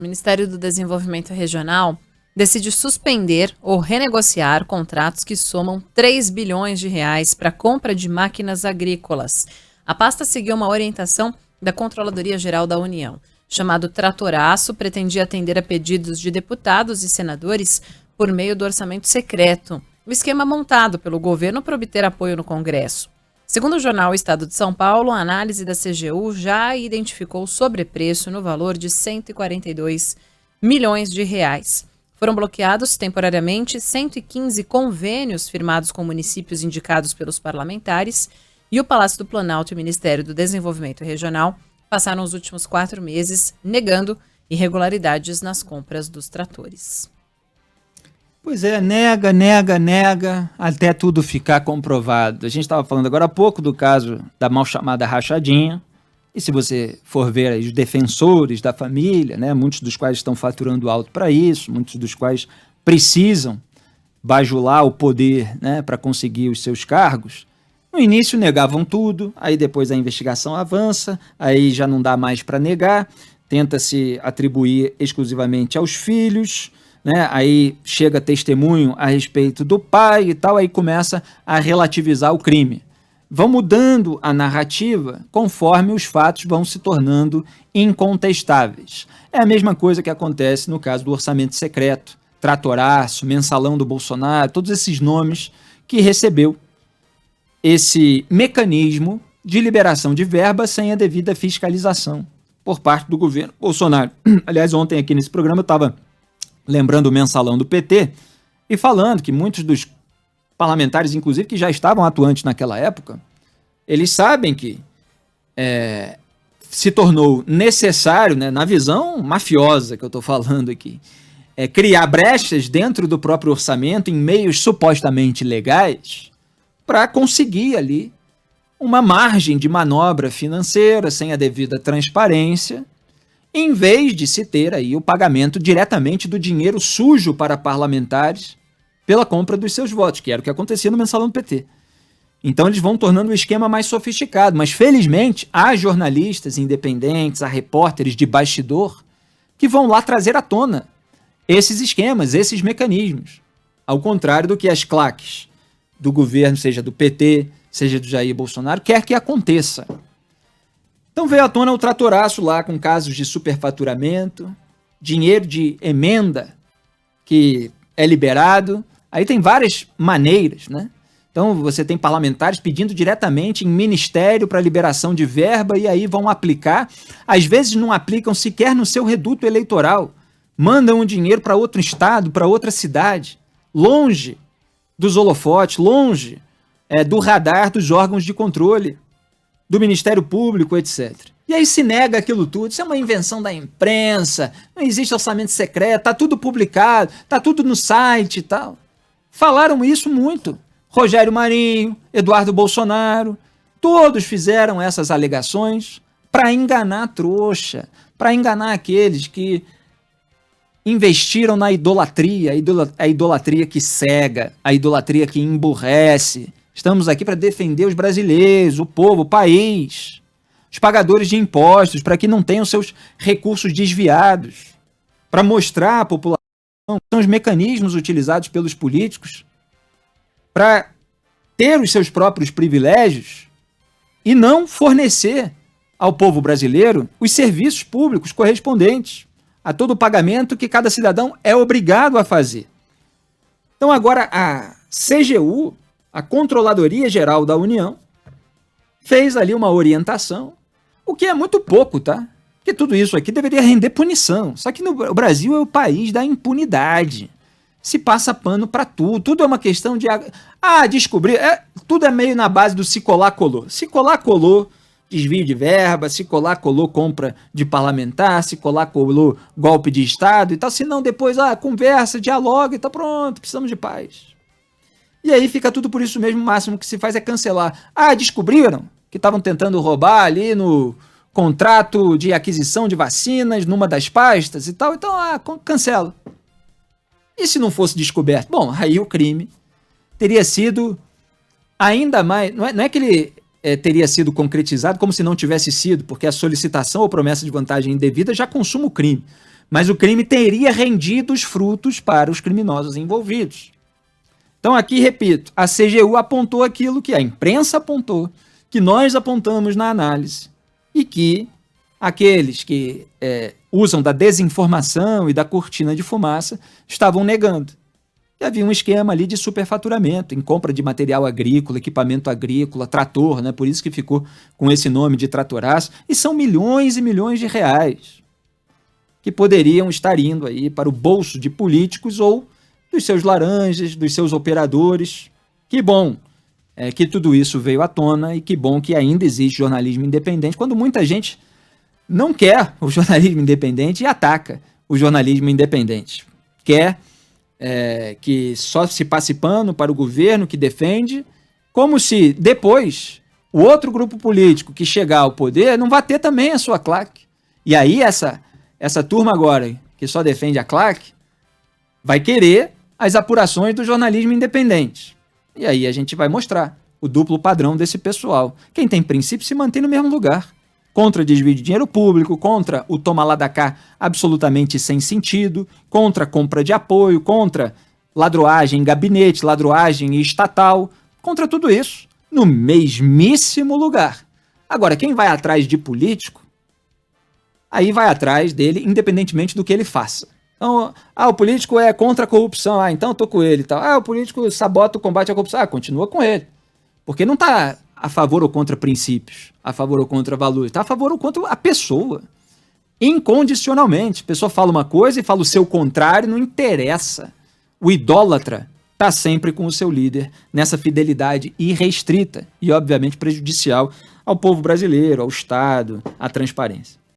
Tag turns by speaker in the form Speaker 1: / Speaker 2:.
Speaker 1: O Ministério do Desenvolvimento Regional decide suspender ou renegociar contratos que somam 3 bilhões de reais para a compra de máquinas agrícolas. A pasta seguiu uma orientação da Controladoria Geral da União. Chamado Tratoraço, pretendia atender a pedidos de deputados e senadores por meio do orçamento secreto, o esquema montado pelo governo para obter apoio no Congresso. Segundo o jornal Estado de São Paulo, a análise da CGU já identificou sobrepreço no valor de 142 milhões de reais. Foram bloqueados temporariamente 115 convênios firmados com municípios indicados pelos parlamentares e o Palácio do Planalto e o Ministério do Desenvolvimento Regional passaram os últimos 4 meses negando irregularidades nas compras dos tratores.
Speaker 2: Pois é, nega, até tudo ficar comprovado. A gente estava falando agora há pouco do caso da mal chamada rachadinha, e se você for ver aí os defensores da família, né, muitos dos quais estão faturando alto para isso, muitos dos quais precisam bajular o poder, né, para conseguir os seus cargos, no início negavam tudo, aí depois a investigação avança, aí já não dá mais para negar, tenta-se atribuir exclusivamente aos filhos, né? Aí chega testemunho a respeito do pai e tal, aí começa a relativizar o crime. Vão mudando a narrativa conforme os fatos vão se tornando incontestáveis. É a mesma coisa que acontece no caso do orçamento secreto, Tratoraço, Mensalão do Bolsonaro, todos esses nomes que recebeu esse mecanismo de liberação de verba sem a devida fiscalização por parte do governo Bolsonaro. Aliás, ontem aqui nesse programa eu estava lembrando o mensalão do PT e falando que muitos dos parlamentares, inclusive, que já estavam atuantes naquela época, eles sabem que se tornou necessário, né, na visão mafiosa que eu estou falando aqui, criar brechas dentro do próprio orçamento em meios supostamente legais para conseguir ali uma margem de manobra financeira sem a devida transparência, em vez de se ter aí o pagamento diretamente do dinheiro sujo para parlamentares pela compra dos seus votos, que era o que acontecia no mensalão do PT. Então eles vão tornando o esquema mais sofisticado, mas felizmente há jornalistas independentes, há repórteres de bastidor que vão lá trazer à tona esses esquemas, esses mecanismos, ao contrário do que as claques do governo, seja do PT, seja do Jair Bolsonaro, quer que aconteça. Então veio à tona o tratoraço lá com casos de superfaturamento, dinheiro de emenda que é liberado. Aí tem várias maneiras, né? Então você tem parlamentares pedindo diretamente em ministério para liberação de verba e aí vão aplicar. Às vezes não aplicam sequer no seu reduto eleitoral. Mandam o dinheiro para outro estado, para outra cidade, longe dos holofotes, longe do radar dos órgãos de controle, do Ministério Público, etc. E aí se nega aquilo tudo, isso é uma invenção da imprensa, não existe orçamento secreto, tá tudo publicado, tá tudo no site e tal. Falaram isso muito. Rogério Marinho, Eduardo Bolsonaro, todos fizeram essas alegações para enganar a trouxa, para enganar aqueles que investiram na idolatria, a idolatria que cega, a idolatria que emburrece. Estamos aqui para defender os brasileiros, o povo, o país, os pagadores de impostos, para que não tenham seus recursos desviados, para mostrar à população quais são os mecanismos utilizados pelos políticos para ter os seus próprios privilégios e não fornecer ao povo brasileiro os serviços públicos correspondentes a todo o pagamento que cada cidadão é obrigado a fazer. Então agora a CGU, a Controladoria Geral da União, fez ali uma orientação, o que é muito pouco, tá? Porque tudo isso aqui deveria render punição. Só que o Brasil é o país da impunidade. Se passa pano para tudo. Tudo é uma questão de... descobrir. Tudo é meio na base do se colar, colou. Se colar, colou desvio de verba, se colar, colou compra de parlamentar, se colar, colou golpe de Estado e tal. Se não, depois, conversa, dialoga e tá pronto, precisamos de paz. E aí fica tudo por isso mesmo, o máximo que se faz é cancelar. Descobriram que estavam tentando roubar ali no contrato de aquisição de vacinas numa das pastas e tal, então cancela. E se não fosse descoberto? Bom, aí o crime teria sido ainda mais... Não é que ele teria sido concretizado como se não tivesse sido, porque a solicitação ou promessa de vantagem indevida já consuma o crime. mas o crime teria rendido os frutos para os criminosos envolvidos. Então aqui, repito, a CGU apontou aquilo que a imprensa apontou, que nós apontamos na análise, e que aqueles que usam da desinformação e da cortina de fumaça estavam negando. Que havia um esquema ali de superfaturamento, em compra de material agrícola, equipamento agrícola, trator, né? Por isso que ficou com esse nome de tratoraço, e são milhões e milhões de reais que poderiam estar indo aí para o bolso de políticos ou dos seus laranjas, dos seus operadores. Que bom que tudo isso veio à tona e que bom que ainda existe jornalismo independente, quando muita gente não quer o jornalismo independente e ataca o jornalismo independente. Quer que só se passe pano para o governo que defende, como se depois o outro grupo político que chegar ao poder não vai ter também a sua claque. E aí essa turma agora, que só defende a claque, vai querer as apurações do jornalismo independente. E aí a gente vai mostrar o duplo padrão desse pessoal. Quem tem princípio se mantém no mesmo lugar. Contra desvio de dinheiro público, contra o toma lá da cá absolutamente sem sentido, contra compra de apoio, contra ladroagem em gabinete, ladroagem estatal, contra tudo isso, no mesmíssimo lugar. Agora, quem vai atrás de político, aí vai atrás dele, independentemente do que ele faça. Então, o político é contra a corrupção, então eu tô com ele e tal. O político sabota o combate à corrupção, continua com ele. Porque não está a favor ou contra princípios, a favor ou contra valores, está a favor ou contra a pessoa. Incondicionalmente. A pessoa fala uma coisa e fala o seu contrário, não interessa. O idólatra está sempre com o seu líder nessa fidelidade irrestrita e, obviamente, prejudicial ao povo brasileiro, ao Estado, à transparência.